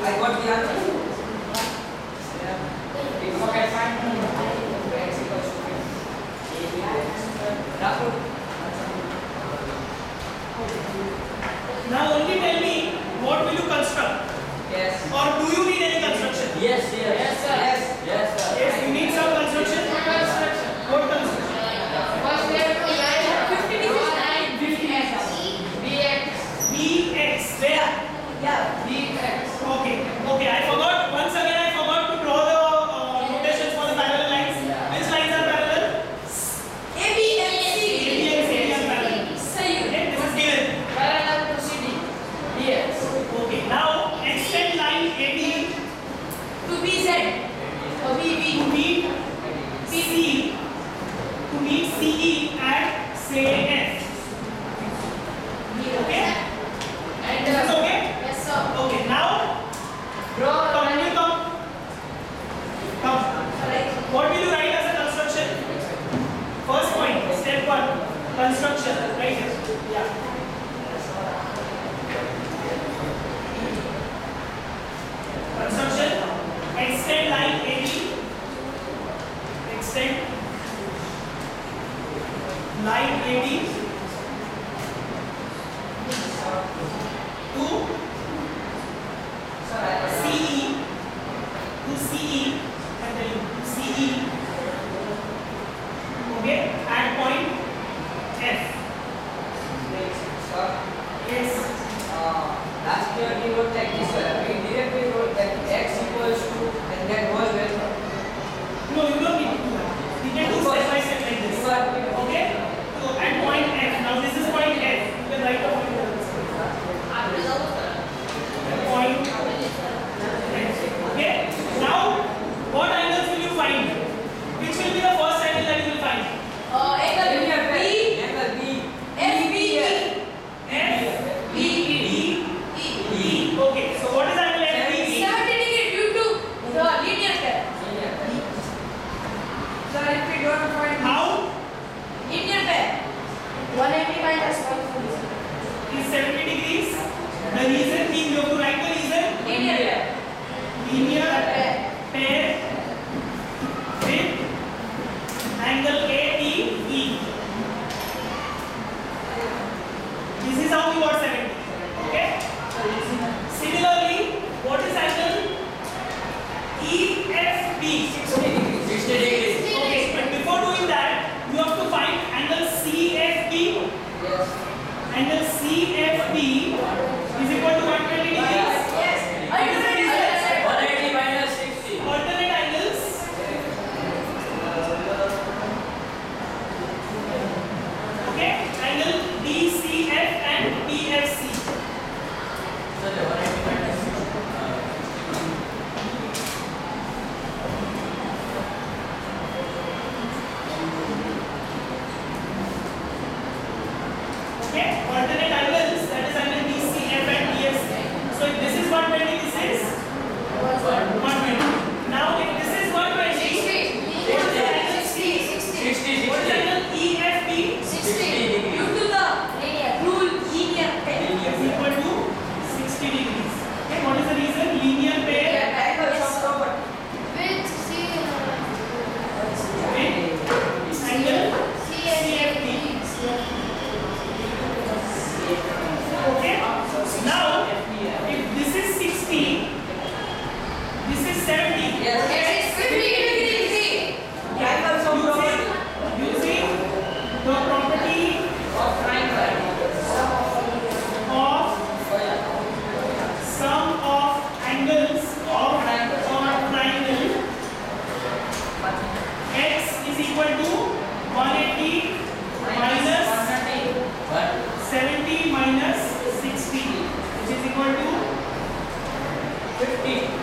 I got the answer. Okay, fine. X equals to Now only tell me what will you construct? yes. Or do you need any construction? Yes, yes. Yes, sir. Yes, yes, sir. Yes, you need some construction. What construction? First we have to line 50 degrees line 50x. Bx. Where? Yeah, bx. Okay. Okay. I forgot. Once again, I forgot to draw the notations for the parallel lines. Which lines are parallel? AB and AB and CD are parallel. Say Okay. This is given. parallel to CD. Yes. Okay. Now extend line AB To BZ. Or BB. to meet CE. To meet CE at say F. Okay. And This is okay. yes sir. Okay. Now Draw come. You come. Come. right. What will you write as a construction? First point, step 1, construction. Right here. Yeah. Construction. Extend line AB. Extend line AB to Sir, CE. To CE. I'm telling you, to CE. Okay, at point F. sir, Yes. last year we wrote like this. We directly wrote that x equals to and then was well. No, you don't need to do that. You can do step by step like this. Okay? So at point F. Now this is point F. You can write the point F. Point F. Okay? Now, what angles will you find? Which will be the first angle that you will find? Angle B. Angle B. FBE. F. B. E. E. E. Okay. So what is angle FBE? 70 degree due to the linear pair. Sir, if we don't find How linear pair, 180 minus 140. is 70 degrees? The reason being, you have to write the reason. Linear pair. Linear Pair. pair with angle ATE. This is how you got 70. Okay? Similarly, what is angle EFB? 60 degrees. 60 degrees. Okay, but before doing that, you have to find angle CFB. Yes. Angle CFB is equal to 120 degrees. Yes. Alternate 180 minus 60. alternate angles. Okay, angle DCF and PFC. Sir, 180 minus 60. Okay, alternate angles, that is angle DCF and PFC. So if this is 120, this is 120. Now if this is 120, what is the angle C? 60. What is angle EFB? 60 due to the rule linear pair. Is equal to 60 degrees. Okay, what is the reason? Linear pair Angles of property. with angle CFB. Okay, now if this is 60, this is 70. Yes. It's 50 degrees. Angles of property. Using the property Of triangle. of sum of angles of triangle, x is equal to 180 minus 70 minus 60, which is equal to 50.